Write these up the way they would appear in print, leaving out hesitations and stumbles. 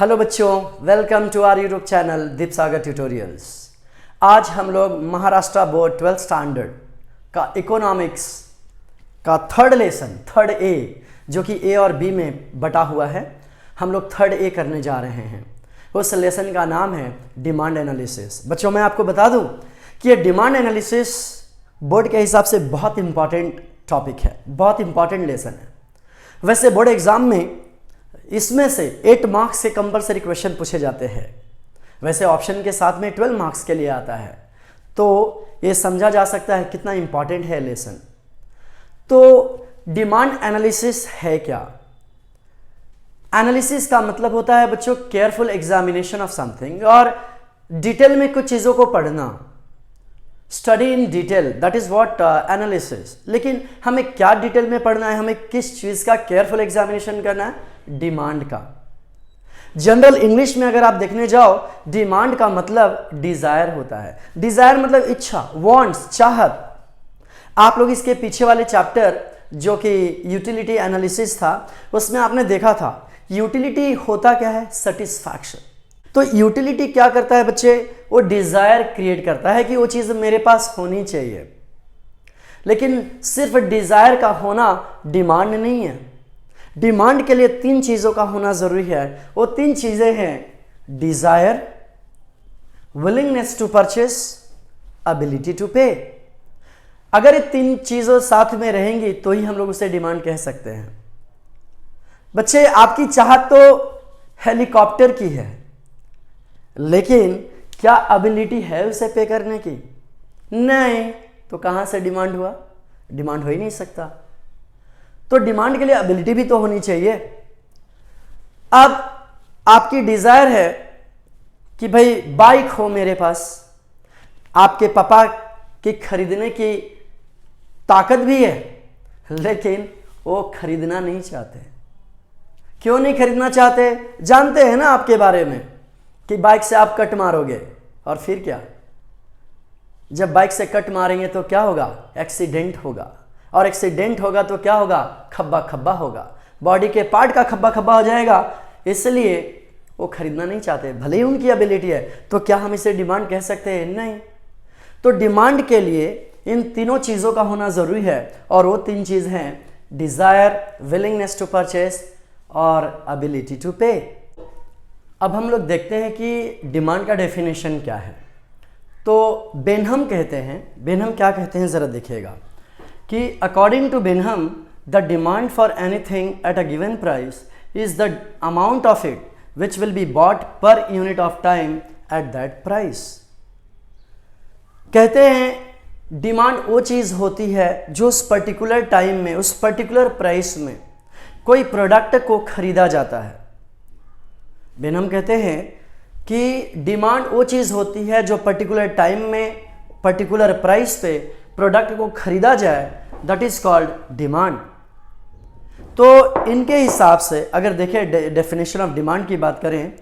Hello बच्चों, welcome to our YouTube channel Deep Sagar tutorials. आज हम लोग महाराष्ट्र बोर्ड 12th स्टैंडर्ड का इकोनॉमिक्स का थर्ड लेसन, थर्ड ए, जो कि ए और बी में बटा हुआ है, हम लोग थर्ड ए करने जा रहे हैं। उस लेसन का नाम है डिमांड एनालिसिस। बच्चों, मैं आपको बता दूं कि ये डिमांड एनालिसिस बोर्ड के हिसाब से बहुत इंपॉर्टेंट टॉपिक है, बहुत इंपॉर्टेंट लेसन है। वैसे बोर्ड एग्जाम में इसमें से 8 मार्क्स के कंपलसरी क्वेश्चन पूछे जाते हैं। वैसे ऑप्शन के साथ में 12 मार्क्स के लिए आता है, तो ये समझा जा सकता है कितना इंपॉर्टेंट है लेसन। तो डिमांड एनालिसिस है क्या? एनालिसिस का मतलब होता है बच्चों केयरफुल एग्जामिनेशन ऑफ समथिंग, और डिटेल में कुछ चीज़ों को पढ़ना, study in detail, that is what analysis. लेकिन हमें क्या डिटेल में पढ़ना है, हमें किस चीज़ का केयरफुल एग्जामिनेशन करना है? डिमांड का। जनरल इंग्लिश में अगर आप देखने जाओ, डिमांड का मतलब डिजायर होता है। डिजायर मतलब इच्छा, वांट्स, चाहत। आप लोग इसके पीछे वाले चैप्टर जो कि यूटिलिटी एनालिसिस था, उसमें आपने देखा था यूटिलिटी होता क्या है? सेटिस्फैक्शन। तो यूटिलिटी क्या करता है बच्चे? वो डिजायर क्रिएट करता है कि वो चीज़ मेरे पास होनी चाहिए। लेकिन सिर्फ डिजायर का होना डिमांड नहीं है। डिमांड के लिए 3 चीज़ों का होना जरूरी है। वो 3 चीज़ें हैं desire, willingness to purchase, ability to pay. अगर ये 3 चीज़ों साथ में रहेंगी तो ही हम लोग उसे डिमांड कह सकते हैं। बच्चे, आपकी चाहत तो हेलीकॉप्टर की है, लेकिन क्या एबिलिटी है उसे पे करने की? नहीं, तो कहां से डिमांड हुआ? डिमांड हो ही नहीं सकता। तो डिमांड के लिए एबिलिटी भी तो होनी चाहिए। अब आपकी डिजायर है कि भाई बाइक हो मेरे पास, आपके पापा की खरीदने की ताकत भी है, लेकिन वो खरीदना नहीं चाहते। क्यों नहीं खरीदना चाहते? जानते हैं ना आपके बारे में कि बाइक से आप कट मारोगे, और फिर क्या? जब बाइक से कट मारेंगे तो क्या होगा? एक्सीडेंट होगा, और एक्सीडेंट होगा तो क्या होगा? खब्बा खब्बा होगा, बॉडी के पार्ट का खब्बा खब्बा हो जाएगा। इसलिए वो खरीदना नहीं चाहते, भले ही उनकी एबिलिटी है। तो क्या हम इसे डिमांड कह सकते हैं? नहीं। तो डिमांड के लिए इन तीनों चीज़ों का होना ज़रूरी है, और वो 3 चीज़ हैं डिज़ायर, विलिंगनेस टू परचेस और एबिलिटी टू पे। अब हम लोग देखते हैं कि डिमांड का डेफिनेशन क्या है। तो बेनहम कहते हैं, बेनहम क्या कहते हैं ज़रा देखिएगा कि according to Benham the demand for anything at a given price is the amount of it which will be bought per unit of time at that price. कहते हैं डिमांड वो चीज़ होती है जो उस पर्टिकुलर टाइम में, उस पर्टिकुलर प्राइस में कोई प्रोडक्ट को खरीदा जाता है। बेनहम कहते हैं कि डिमांड वो चीज़ होती है जो पर्टिकुलर टाइम में, पर्टिकुलर प्राइस पे प्रोडक्ट को खरीदा जाए, दैट इज कॉल्ड डिमांड। तो इनके हिसाब से अगर देखें डेफिनेशन ऑफ डिमांड की बात करें,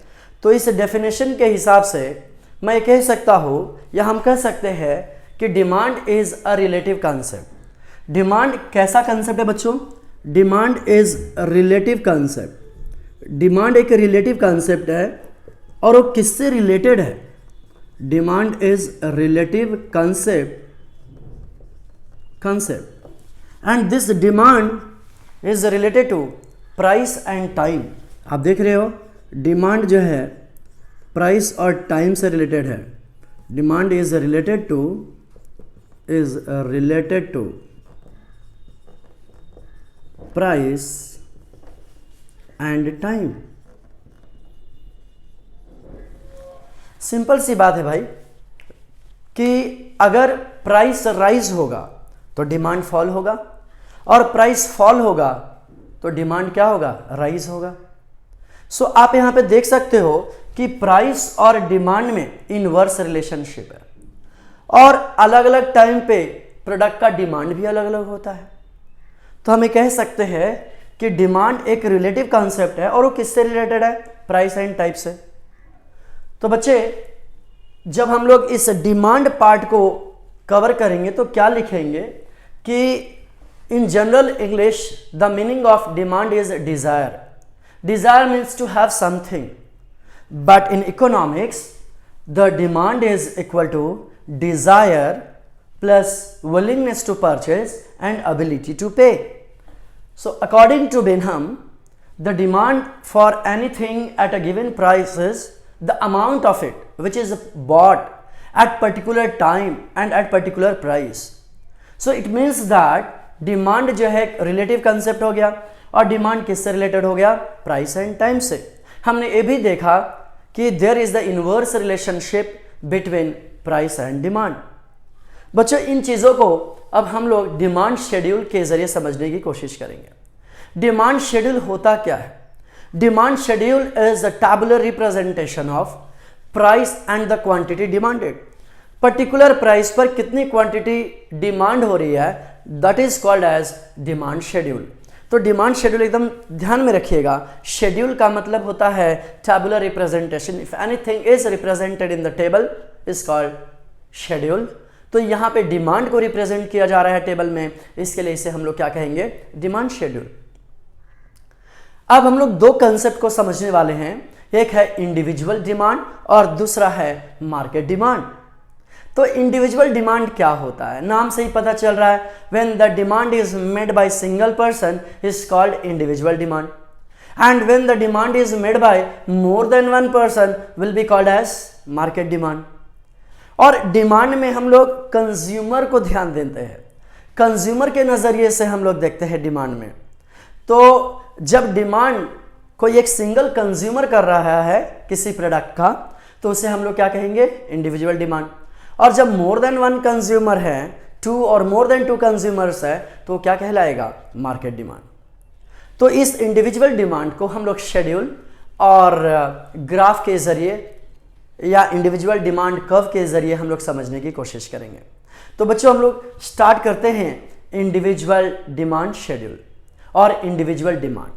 तो इस डेफिनेशन के हिसाब से मैं कह सकता हूँ, या हम कह सकते हैं कि demand is a relative concept. Demand कैसा कंसेप्ट है बच्चों? Demand is relative concept. Demand एक रिलेटिव कंसेप्ट है, और वो किससे रिलेटेड है? Demand is relative concept and this demand is related to price and time। आप देख रहे हो डिमांड जो है प्राइस और टाइम से रिलेटेड है। Demand is related to price and time. Simple सी बात है भाई कि अगर प्राइस राइज होगा तो डिमांड फॉल होगा, और प्राइस फॉल होगा तो डिमांड क्या होगा? राइज होगा। सो आप यहां पे देख सकते हो कि प्राइस और डिमांड में इनवर्स रिलेशनशिप है, और अलग अलग टाइम पे प्रोडक्ट का डिमांड भी अलग अलग होता है। तो हमें कह सकते हैं कि डिमांड एक रिलेटिव कॉन्सेप्ट है, और वो किससे रिलेटेड है? प्राइस एंड टाइप से। तो बच्चे, जब हम लोग इस डिमांड पार्ट को कवर करेंगे तो क्या लिखेंगे कि in general English the meaning of demand is desire. Desire means to have something, but in economics the demand is equal to desire plus willingness to purchase and ability to pay. So according to Benham, the demand for anything at a given price is the amount of it which is bought at particular time and at particular price. So it means that demand जो है relative concept हो गया और demand किससे related हो गया? price and time से. हमने ये भी देखा कि there is the inverse relationship between price and demand. बच्चों इन चीज़ों को अब हम लोग डिमांड शेड्यूल के जरिए समझने की कोशिश करेंगे. डिमांड शेड्यूल होता क्या है? Demand schedule is the tabular representation of price and the quantity demanded. Particular price पर कितनी क्वांटिटी डिमांड हो रही है, that is called as demand schedule. तो डिमांड शेड्यूल एकदम ध्यान में रखिएगा. शेड्यूल का मतलब होता है tabular representation. If anything is represented in the table is called schedule. तो यहाँ पे डिमांड को रिप्रेजेंट किया जा रहा है टेबल में, इसके लिए इसे हम लोग क्या कहेंगे? Demand schedule. अब हम लोग दो कंसेप्ट को समझने वाले हैं. एक है इंडिविजुअल डिमांड और दूसरा है मार्केट डिमांड. तो इंडिविजुअल डिमांड क्या होता है? नाम से ही पता चल रहा है. When the demand is made by single person is called individual demand, and when the demand is made by more than one person will be called as market demand. और डिमांड में हम लोग कंज्यूमर को ध्यान देते हैं. Consumer के नजरिए से हम लोग देखते हैं डिमांड में. तो जब डिमांड कोई एक सिंगल कंज्यूमर कर रहा है किसी प्रोडक्ट का, तो उसे हम लोग क्या कहेंगे? Individual demand. और जब मोर देन वन कंज्यूमर है, टू और मोर देन टू कंज्यूमर्स है, तो क्या कहलाएगा? Market demand. तो इस इंडिविजुअल डिमांड को हम लोग शेड्यूल और ग्राफ के जरिए या इंडिविजुअल डिमांड कर्व के जरिए हम लोग समझने की कोशिश करेंगे. तो बच्चों हम लोग स्टार्ट करते हैं इंडिविजुअल डिमांड शेड्यूल और इंडिविजुअल डिमांड.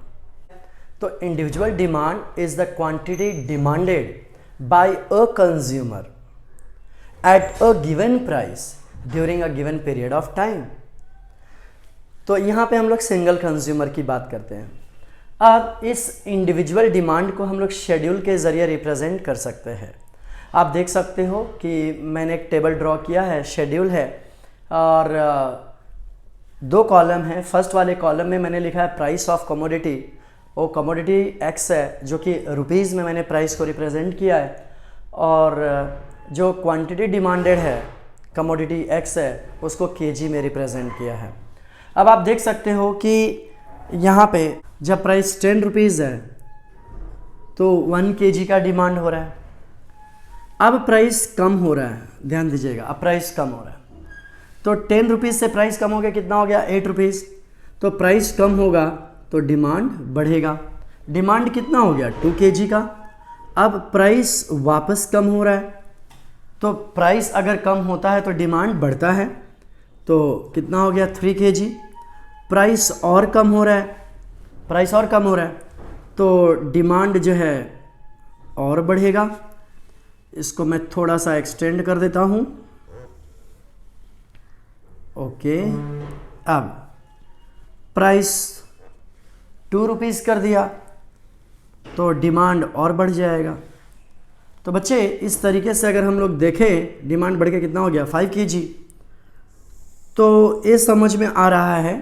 तो individual demand is the quantity demanded by a consumer eight a given price during a given period of time. तो यहाँ पे हम लोग सिंगल कंज्यूमर की बात करते हैं. अब इस इंडिविजुअल डिमांड को हम लोग शेड्यूल के जरिए रिप्रेजेंट कर सकते हैं. आप देख सकते हो कि मैंने एक टेबल ड्रॉ किया है, शेड्यूल है, और दो कॉलम है. फर्स्ट वाले कॉलम में मैंने लिखा है प्राइस ऑफ कमोडिटी. वो कमोडिटी एक्स है जो कि रुपीज़ में मैंने प्राइस को रिप्रेजेंट किया है, और जो क्वांटिटी डिमांडेड है कमोडिटी एक्स है उसको केजी में रिप्रेजेंट किया है. अब आप देख सकते हो कि यहाँ पे जब प्राइस 10 रुपीज़ है तो 1 kg का डिमांड हो रहा है. अब प्राइस कम हो रहा है, ध्यान दीजिएगा, अब प्राइस कम हो रहा है. तो 10 रुपीज़ से प्राइस कम हो गया, कितना हो गया? 8 रुपीज़. तो प्राइस कम होगा तो डिमांड बढ़ेगा. डिमांड कितना हो गया? 2 kg का. अब प्राइस वापस कम हो रहा है, तो प्राइस अगर कम होता है तो डिमांड बढ़ता है. तो कितना हो गया? 3 kg. प्राइस और कम हो रहा है, प्राइस और कम हो रहा है, तो डिमांड जो है और बढ़ेगा. इसको मैं थोड़ा सा एक्सटेंड कर देता हूँ. ओके. अब प्राइस 2 रुपीज़ कर दिया तो डिमांड और बढ़ जाएगा. तो बच्चे इस तरीके से अगर हम लोग देखें, डिमांड बढ़ के कितना हो गया? 5 kg. तो ये समझ में आ रहा है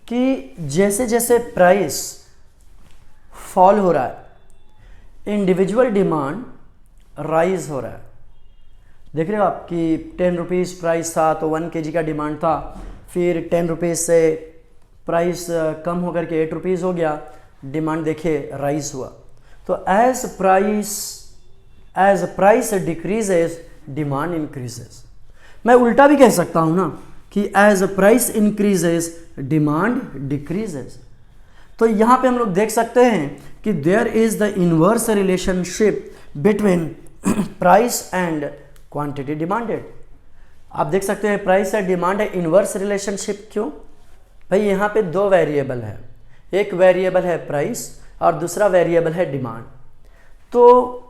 कि जैसे जैसे प्राइस फॉल हो रहा है, इंडिविजुअल डिमांड राइज हो रहा है. देख रहे हो आप कि 10 रुपीज़ प्राइस था तो 1 kg का डिमांड था, फिर 10 रुपीज़ से प्राइस कम होकर के 8 रुपीज़ हो गया, डिमांड देखिए राइज हुआ. तो as price decreases demand increases. मैं उल्टा भी कह सकता हूँ ना कि as price increases demand decreases. तो यहाँ पे हम लोग देख सकते हैं कि there is the inverse relationship between price and quantity demanded. आप देख सकते हैं प्राइस और डिमांड है इनवर्स रिलेशनशिप. क्यों भाई? यहाँ पे दो वेरिएबल है, एक वेरिएबल है प्राइस और दूसरा वेरिएबल है डिमांड. तो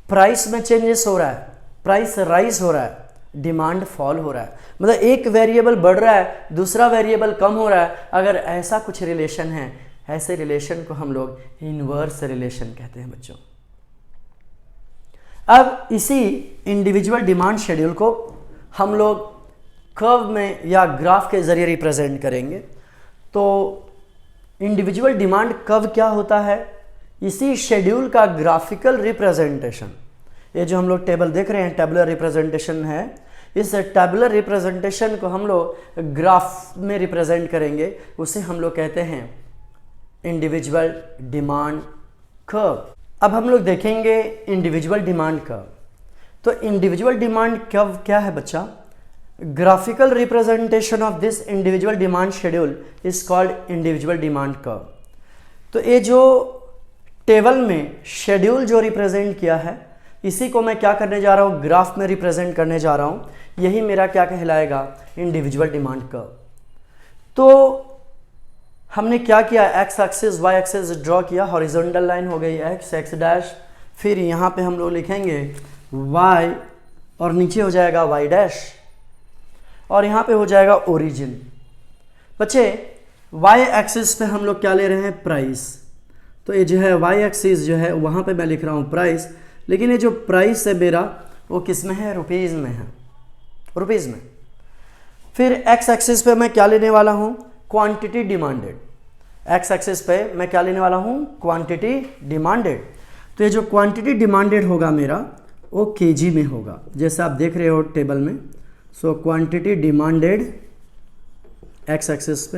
प्राइस में चेंजेस हो रहा है, प्राइस राइज हो रहा है, डिमांड फॉल हो रहा है. मतलब एक वेरिएबल बढ़ रहा है, दूसरा वेरिएबल कम हो रहा है. अगर ऐसा कुछ रिलेशन है, ऐसे रिलेशन को हम लोग इनवर्स रिलेशन कहते हैं बच्चों. अब इसी इंडिविजुअल डिमांड शेड्यूल को हम लोग कर्व में या ग्राफ के ज़रिए रिप्रेजेंट करेंगे। तो इंडिविजुअल डिमांड कर्व क्या होता है? इसी शेड्यूल का ग्राफिकल रिप्रेजेंटेशन। ये जो हम लोग टेबल देख रहे हैं टेबुलर रिप्रेजेंटेशन है, इस टेबुलर रिप्रेजेंटेशन को हम लोग ग्राफ में रिप्रेजेंट करेंगे, उसे हम लोग कहते हैं इंडिविजुअल डिमांड कर्व। अब हम लोग देखेंगे इंडिविजुअल डिमांड कर्व। तो इंडिविजुअल डिमांड कर्व क्या है बच्चा? Graphical representation of this individual demand schedule is called individual demand curve. तो ये जो टेबल में शेड्यूल जो रिप्रेजेंट किया है, इसी को मैं क्या करने जा रहा हूँ? ग्राफ में रिप्रेजेंट करने जा रहा हूँ। यही मेरा क्या कहलाएगा? Individual demand curve. तो हमने क्या किया? X axis Y axis draw किया, हॉरिजॉन्टल लाइन हो गई एक्स एक्स डैश, फिर यहाँ पे हम लोग लिखेंगे वाई और नीचे हो जाएगा वाई डैश और यहाँ पे हो जाएगा ओरिजिन। बच्चे वाई एक्सिस पे हम लोग क्या ले रहे हैं? प्राइस। तो ये जो है वाई एक्सिस जो है वहाँ पे मैं लिख रहा हूँ प्राइस, लेकिन ये जो प्राइस है मेरा वो किस में है? रुपीज़ में है, रुपीज़ में। फिर एक्स एक्सिस पे मैं क्या लेने वाला हूँ? Quantity demanded. एक्स एक्सिस पे मैं क्या लेने वाला हूँ? Quantity demanded. तो ये जो क्वांटिटी डिमांडेड होगा मेरा वो केजी में होगा, जैसे आप देख रहे हो टेबल में। So quantity demanded x axis पे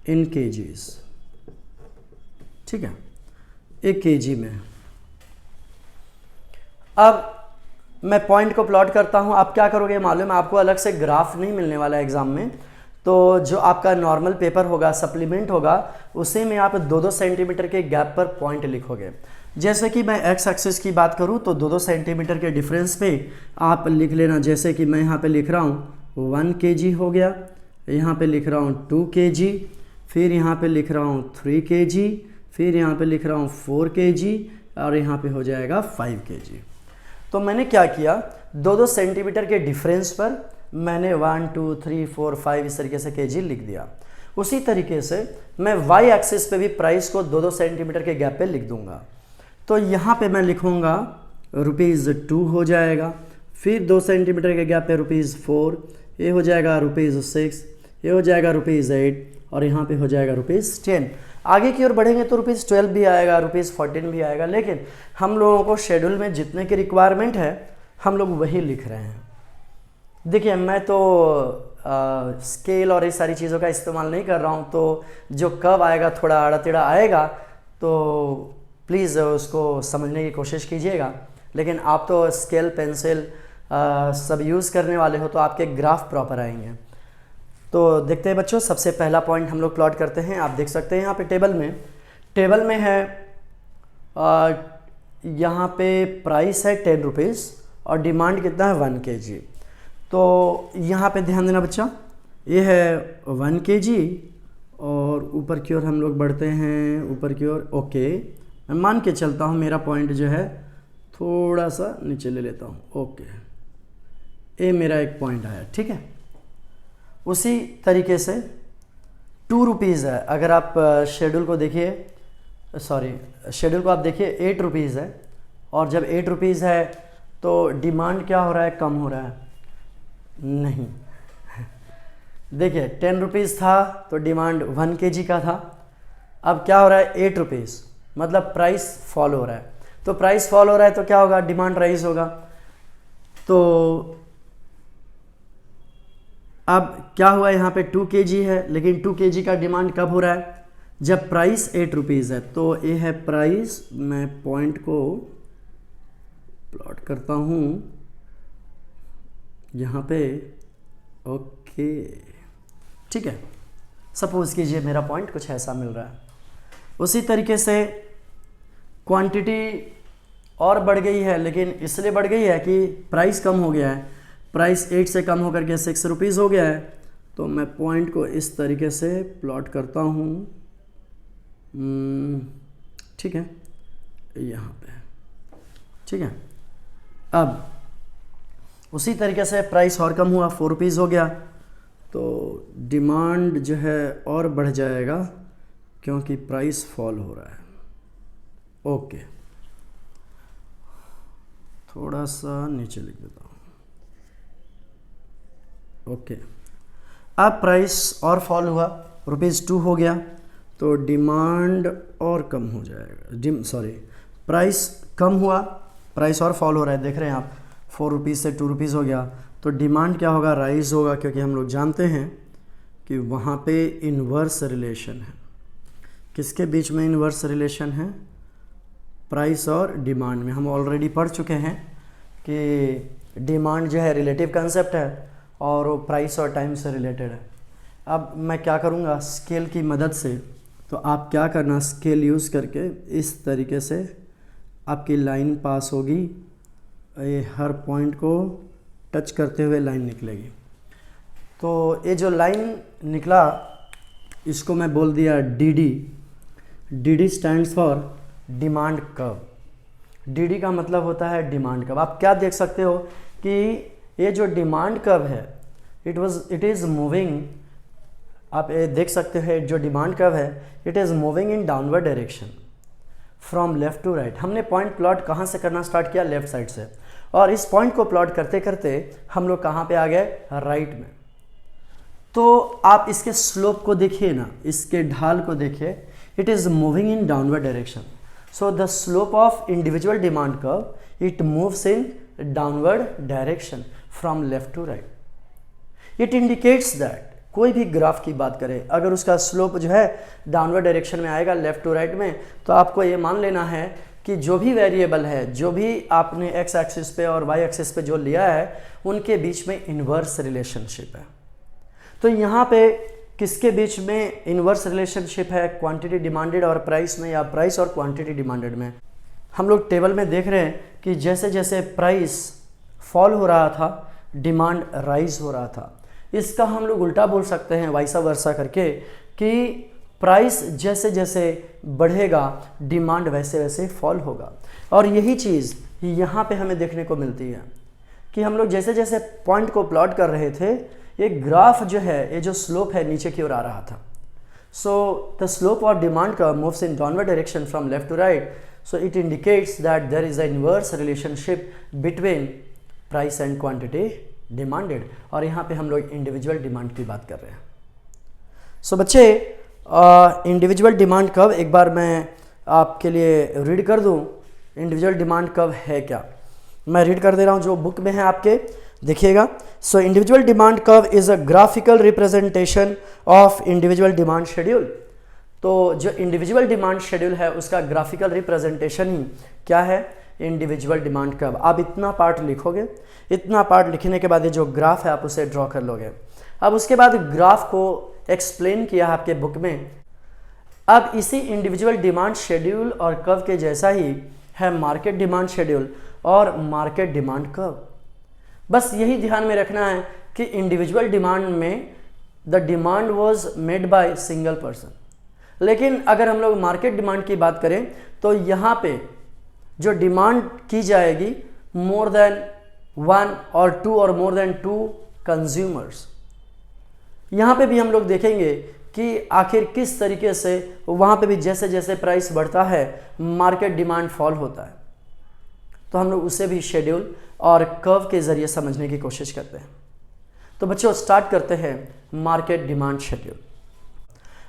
इन केजीज, ठीक है, एक केजी में। अब मैं पॉइंट को प्लॉट करता हूँ। आप क्या करोगे मालूम है? आपको अलग से ग्राफ नहीं मिलने वाला एग्जाम में। तो जो आपका नॉर्मल पेपर होगा, सप्लीमेंट होगा, उसी में आप 2-2 सेंटीमीटर के गैप पर पॉइंट लिखोगे। जैसे कि मैं एक्स एक्सिस की बात करूँ तो 2-2 सेंटीमीटर के डिफरेंस पे आप लिख लेना। जैसे कि मैं यहाँ पे लिख रहा हूँ 1 kg हो गया, यहाँ पे लिख रहा हूँ 2 kg, फिर यहाँ पे लिख रहा हूँ 3 kg, फिर यहाँ पे लिख रहा हूँ 4 kg और यहाँ पे हो जाएगा 5 kg। तो मैंने क्या किया? 2-2 सेंटीमीटर के डिफरेंस पर मैंने 1 2 3 4 5 इस तरीके से केजी लिख दिया। उसी तरीके से मैं वाई एक्सिस पे भी प्राइस को 2-2 सेंटीमीटर के गैप पे लिख दूंगा। तो यहाँ पे मैं लिखूंगा ₹2 हो जाएगा, फिर 2 सेंटीमीटर के गैप पे ₹4, ये हो जाएगा ₹6, ये हो जाएगा ₹8 और यहाँ पे हो जाएगा ₹10। आगे की ओर बढ़ेंगे तो ₹12 भी आएगा, ₹14 भी आएगा, लेकिन हम लोगों को शेड्यूल में जितने की रिक्वायरमेंट है हम लोग वही लिख रहे हैं। देखिए मैं तो स्केल और इस सारी चीज़ों का इस्तेमाल नहीं कर रहा हूँ, तो जो कब आएगा थोड़ा आड़ा टेढ़ा आएगा तो प्लीज़ उसको समझने की कोशिश कीजिएगा। लेकिन आप तो स्केल पेंसिल सब यूज़ करने वाले हो तो आपके ग्राफ प्रॉपर आएंगे। तो देखते हैं बच्चों, सबसे पहला पॉइंट हम लोग प्लॉट करते हैं। आप देख सकते हैं यहाँ पे टेबल में है यहाँ पे प्राइस है 10 रुपीज़ और डिमांड कितना है 1 kg। तो यहाँ पे ध्यान देना बच्चा, ये है 1 kg और ऊपर की ओर हम लोग बढ़ते हैं, ऊपर की ओर। ओके, मैं मान के चलता हूँ मेरा पॉइंट जो है थोड़ा सा नीचे ले लेता हूँ। ओके, ये मेरा एक पॉइंट आया, ठीक है। उसी तरीके से 2 रुपीज़ है। अगर आप शेड्यूल को देखिए, शेड्यूल को आप देखिए 8 रुपीज़ है और जब 8 रुपीज़ है तो डिमांड क्या हो रहा है? कम हो रहा है? नहीं। देखिए 10 रुपीज़ था तो डिमांड 1 kg का था, अब क्या हो रहा है? 8 रुपीज़, मतलब प्राइस फॉल हो रहा है। तो प्राइस फॉल हो रहा है तो क्या होगा? डिमांड राइज होगा। तो अब क्या हुआ? यहाँ पे 2 kg है, लेकिन 2 kg का डिमांड कब हो रहा है? जब प्राइस 8 रुपीज़ है। तो ये है प्राइस। मैं पॉइंट को प्लॉट करता हूँ यहाँ पे। ओके, ठीक है। सपोज कीजिए मेरा पॉइंट कुछ ऐसा मिल रहा है। उसी तरीके से क्वांटिटी और बढ़ गई है, लेकिन इसलिए बढ़ गई है कि प्राइस कम हो गया है। प्राइस 8 से कम होकर के 6 रुपीज़ हो गया है। तो मैं पॉइंट को इस तरीके से प्लॉट करता हूँ, ठीक है, यहाँ पे, ठीक है। अब उसी तरीके से प्राइस और कम हुआ, 4 रुपीज़ हो गया, तो डिमांड जो है और बढ़ जाएगा क्योंकि प्राइस फॉल हो रहा है। ओके, थोड़ा सा नीचे लिख देता हूँ। ओके, अब प्राइस और फॉल हुआ, ₹2 हो गया, तो डिमांड और कम हो जाएगा। प्राइस कम हुआ, प्राइस और फॉल हो रहा है, देख रहे हैं आप, ₹4 से ₹2 हो गया, तो डिमांड क्या होगा, राइज होगा, क्योंकि हम लोग जानते हैं कि वहाँ पे इन्वर्स रिलेशन है। किसके बीच में इन्वर्स रिलेशन है? प्राइस और डिमांड में। हम ऑलरेडी पढ़ चुके हैं कि डिमांड जो है रिलेटिव कंसेप्ट है और वो प्राइस और टाइम से रिलेटेड है। अब मैं क्या करूँगा, स्केल की मदद से, तो आप क्या करना, स्केल यूज़ करके इस तरीके से आपकी लाइन पास होगी, ये हर पॉइंट को टच करते हुए लाइन निकलेगी। तो ये जो लाइन निकला इसको मैं बोल दिया DD। DD stands for demand curve. DD का मतलब होता है डिमांड कर्व। आप क्या देख सकते हो कि ये जो डिमांड कर्व है इट इज़ मूविंग, आप ये देख सकते हैं जो डिमांड कर्व है it is moving in downward direction from left to right. हमने पॉइंट प्लॉट कहाँ से करना स्टार्ट किया, लेफ़्ट साइड से, और इस पॉइंट को प्लॉट करते करते हम लोग कहाँ पे आ गए, राइट में। तो आप इसके स्लोप को देखिए ना, इसके ढाल को देखिए, it is moving in downward direction. So the slope of individual demand curve it moves in downward direction from left to right. It indicates that, कोई भी ग्राफ की बात करें, अगर उसका स्लोप जो है डाउनवर्ड डायरेक्शन में आएगा लेफ्ट टू राइट में, तो आपको ये मान लेना है कि जो भी वेरिएबल है, जो भी आपने एक्स एक्सिस पे और वाई एक्सिस पे जो लिया है, उनके बीच में इन्वर्स रिलेशनशिप है। तो यहाँ पे किसके बीच में इन्वर्स रिलेशनशिप है, क्वांटिटी डिमांडेड और प्राइस में, या प्राइस और क्वांटिटी डिमांडेड में। हम लोग टेबल में देख रहे हैं कि जैसे जैसे प्राइस फॉल हो रहा था, डिमांड राइज हो रहा था। इसका हम लोग उल्टा बोल सकते हैं, वाइसा वर्सा करके, कि प्राइस जैसे जैसे बढ़ेगा डिमांड वैसे वैसे फॉल होगा। और यही चीज़ यहाँ पे हमें देखने को मिलती है कि हम लोग जैसे जैसे पॉइंट को प्लॉट कर रहे थे, ये ग्राफ जो है, ये जो स्लोप है नीचे की ओर आ रहा था। So the slope of demand curve moves in downward direction from left to right, so it indicates that there is a inverse relationship between price and quantity demanded. और यहाँ पे हम लोग इंडिविजुअल डिमांड की बात कर रहे हैं। सो बच्चे, इंडिविजुअल डिमांड कर्व एक बार मैं आपके लिए रीड कर दूँ। इंडिविजुअल डिमांड कर्व है क्या, मैं रीड कर दे रहा हूँ, जो बुक में है आपके, देखिएगा। So individual demand curve is a graphical representation of individual demand schedule. तो जो इंडिविजुअल डिमांड शेड्यूल है उसका ग्राफिकल रिप्रेजेंटेशन ही क्या है, इंडिविजुअल डिमांड कर्व। आप इतना पार्ट लिखोगे, इतना पार्ट लिखने के बाद ये जो ग्राफ है आप उसे ड्रॉ कर लोगे। अब उसके बाद ग्राफ को एक्सप्लेन किया है आपके बुक में। अब इसी इंडिविजुअल डिमांड शेड्यूल और कर्व के जैसा ही है मार्केट डिमांड शेड्यूल और मार्केट डिमांड कर्व। बस यही ध्यान में रखना है कि इंडिविजुअल डिमांड में the demand was made by single person, लेकिन अगर हम लोग मार्केट डिमांड की बात करें तो यहाँ पे जो डिमांड की जाएगी मोर देन 1 और 2 और मोर देन 2 कंज्यूमर्स। यहाँ पे भी हम लोग देखेंगे कि आखिर किस तरीके से वहाँ पे भी जैसे जैसे प्राइस बढ़ता है मार्केट डिमांड फॉल होता है। तो हम लोग उसे भी शेड्यूल और कर्व के ज़रिए समझने की कोशिश करते हैं। तो बच्चों, स्टार्ट करते हैं मार्केट डिमांड शेड्यूल।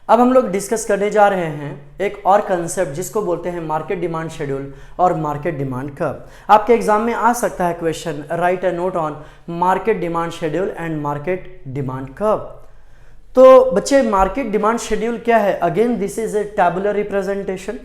अब हम लोग डिस्कस करने जा रहे हैं एक और कंसेप्ट जिसको बोलते हैं मार्केट डिमांड शेड्यूल और मार्केट डिमांड कर्व। आपके एग्जाम में आ सकता है question, right a note on market demand schedule and market demand curve. तो बच्चे, मार्केट डिमांड शेड्यूल क्या है? Again this is a tabular representation.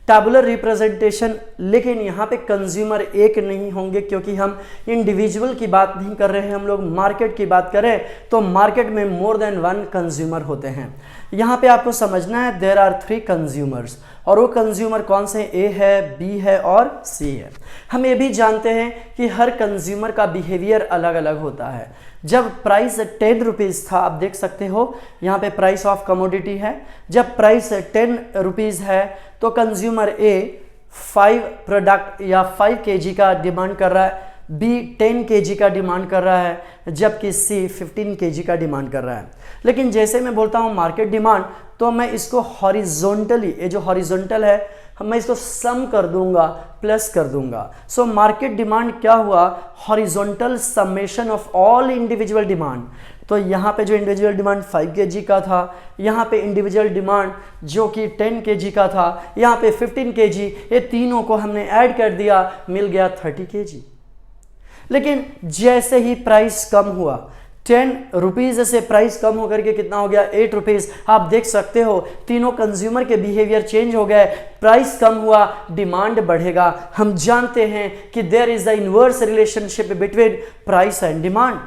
Tabular representation, लेकिन यहाँ पे कंज्यूमर एक नहीं होंगे क्योंकि हम इंडिविजुअल की बात नहीं कर रहे हैं, हम लोग मार्केट की बात करें तो मार्केट में मोर देन 1 कंज्यूमर होते हैं। यहाँ पे आपको समझना है देयर आर 3 कंज्यूमर्स, और वो कंज्यूमर कौन से? ए है, बी है और सी है। हम ये भी जानते हैं कि हर कंज्यूमर का बिहेवियर अलग अलग होता है। जब प्राइस 10 रुपीज़ था, आप देख सकते हो यहाँ पे प्राइस ऑफ कमोडिटी है, जब प्राइस 10 रुपीज़ है तो कंज्यूमर ए 5 प्रोडक्ट या 5 kg का डिमांड कर रहा है, बी 10 kg का डिमांड कर रहा है, जबकि सी 15 kg का डिमांड कर रहा है। लेकिन जैसे मैं बोलता हूँ मार्केट डिमांड, तो मैं इसको हॉरिजॉन्टली, ये जो हॉरिजॉन्टल है मैं इसको सम कर दूंगा, प्लस कर दूंगा। सो मार्केट डिमांड क्या हुआ, horizontal summation of all individual demand. तो यहाँ पे जो इंडिविजुअल डिमांड 5 kg का था, यहाँ पे इंडिविजुअल डिमांड जो कि 10 kg का था, यहाँ पे 15 kg, ये तीनों को हमने ऐड कर दिया, मिल गया 30 kg। लेकिन जैसे ही प्राइस कम हुआ, 10 रुपीज़ से प्राइस कम होकर के कितना हो गया, 8 रुपीज़। आप देख सकते हो तीनों कंज्यूमर के बिहेवियर चेंज हो गए, प्राइस कम हुआ, डिमांड बढ़ेगा। हम जानते हैं कि there is the inverse relationship between price and demand.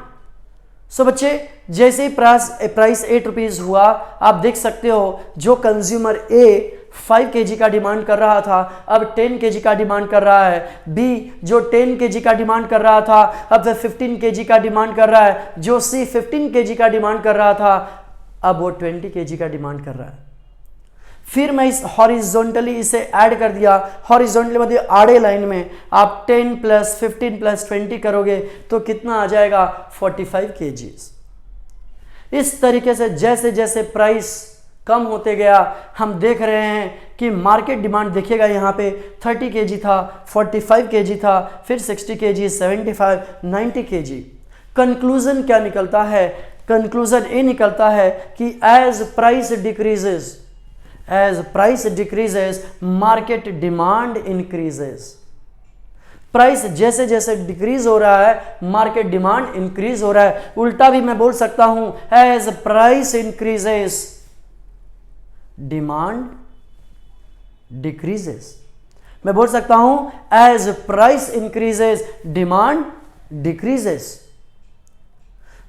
So बच्चे, जैसे ही प्राइस 8 रुपीज़ हुआ, आप देख सकते हो जो कंज्यूमर ए 5 kg का डिमांड कर रहा था, अब 10 kg का डिमांड कर रहा है। बी जो 10 kg का डिमांड कर रहा था, अब वह 15 kg का डिमांड कर रहा है। जो सी 15 kg का डिमांड कर रहा था, अब वो 20 kg का डिमांड कर रहा है। फिर मैं इस हॉरिजॉन्टली इसे ऐड कर दिया। हॉरिजॉन्टली मतलब आड़े लाइन में आप 10 + 15 + 20 करोगे तो कितना आ जाएगा, 45 kg। इस तरीके से जैसे जैसे प्राइस कम होते गया, हम देख रहे हैं कि मार्केट डिमांड देखिएगा यहाँ पे 30 kg था, 45 kg था, फिर 60 kg, 75, 90 kg। कंक्लूजन क्या निकलता है, कंक्लूजन ये निकलता है कि as price decreases market demand increases. Price जैसे जैसे डिक्रीज हो रहा है, मार्केट डिमांड इंक्रीज हो रहा है। उल्टा भी मैं बोल सकता हूं, as price increases demand decreases. मैं बोल सकता हूं, as price increases demand decreases.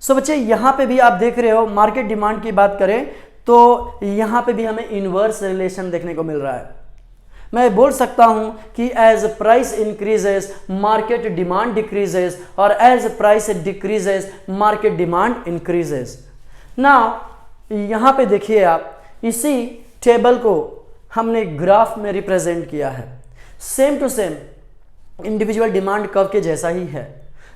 So बच्चे, यहां पे भी आप देख रहे हो, मार्केट डिमांड की बात करें तो यहां पे भी हमें इनवर्स रिलेशन देखने को मिल रहा है। मैं बोल सकता हूं कि as price increases market demand decreases, और as price decreases market demand increases. Now यहां पे देखिए आप, इसी टेबल को हमने ग्राफ में रिप्रेजेंट किया है। Same to same individual demand curve के जैसा ही है,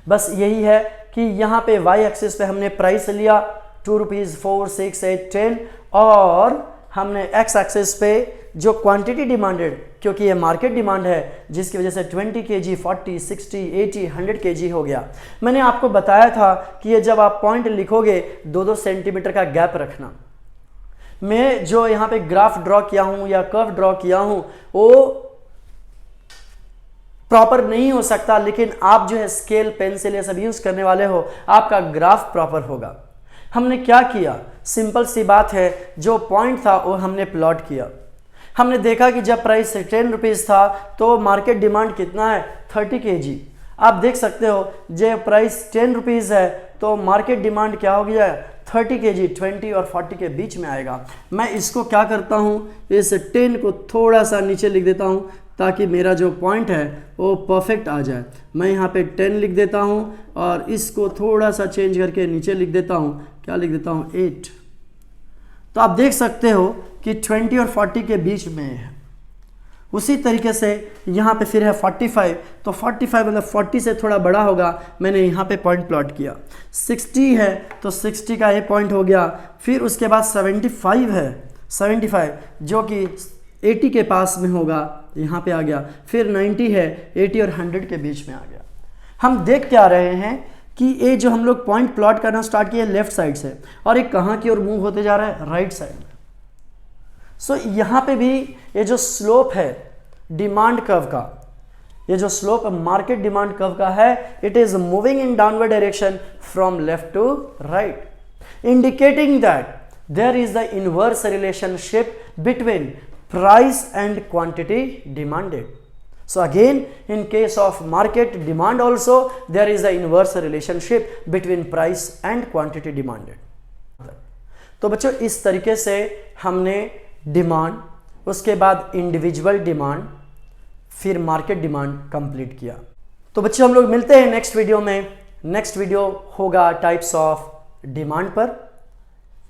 बस यही है कि यहाँ पे वाई एक्सिस पे हमने प्राइस लिया 2 रुपीज़, 4, 6, 8, 10, और हमने एक्स एक्सिस पे जो क्वांटिटी डिमांडेड, क्योंकि ये मार्केट डिमांड है जिसकी वजह से 20 kg, 40, 60, 80, 100 kg हो गया। मैंने आपको बताया था कि ये जब आप पॉइंट लिखोगे 2-2 सेंटीमीटर का गैप रखना। मैं जो यहाँ पे ग्राफ ड्रॉ किया हूँ या कर्व ड्रॉ किया हूँ वो प्रॉपर नहीं हो सकता, लेकिन आप जो है स्केल, पेंसिल ये सब यूज करने वाले हो, आपका ग्राफ प्रॉपर होगा। हमने क्या किया, सिंपल सी बात है, जो पॉइंट था वो हमने प्लॉट किया। हमने देखा कि जब प्राइस 10 रुपीज़ था तो मार्केट डिमांड कितना है, 30 kg। आप देख सकते हो जब प्राइस 10 रुपीज़ है तो मार्केट डिमांड क्या हो गया, 30 kg, 20 और 40 के बीच में आएगा। मैं इसको क्या करता हूँ, इस 10 को थोड़ा सा नीचे लिख देता हूँ ताकि मेरा जो पॉइंट है वो परफेक्ट आ जाए। मैं यहाँ पे 10 लिख देता हूँ और इसको थोड़ा सा चेंज करके नीचे लिख देता हूँ, क्या लिख देता हूँ, 8। तो आप देख सकते हो कि 20 और 40 के बीच में है। उसी तरीके से यहाँ पे फिर है 45, तो 45 मतलब 40 से थोड़ा बड़ा होगा, मैंने यहाँ पे पॉइंट प्लॉट किया। 60 है तो 60 का ये पॉइंट हो गया। फिर उसके बाद 75 है, 75 जो कि 80 के पास में होगा, यहाँ पे आ गया। फिर 90 है, 80 और 100 के बीच में आ गया। हम देख क्या रहे हैं कि ये जो हम लोग पॉइंट प्लॉट करना स्टार्ट किया लेफ्ट साइड से, और ये कहाँ की ओर मूव होते जा रहा है, राइट साइड में। सो यहाँ पे भी ये जो स्लोप है डिमांड कर्व का, ये जो स्लोप मार्केट डिमांड कर्व का है, it is moving in downward direction from left to right, indicating that there is the inverse relationship between price and quantity demanded. So again, in case of market demand also, there is the inverse relationship between price and quantity demanded. तो बच्चों इस तरीके से हमने demand, उसके बाद individual demand, फिर market demand complete किया। तो बच्चों हम लोग मिलते हैं नेक्स्ट वीडियो में। नेक्स्ट वीडियो होगा टाइप्स ऑफ डिमांड पर।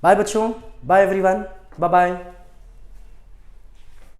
बाय बच्चों, बाय एवरीवन, बाय बाय।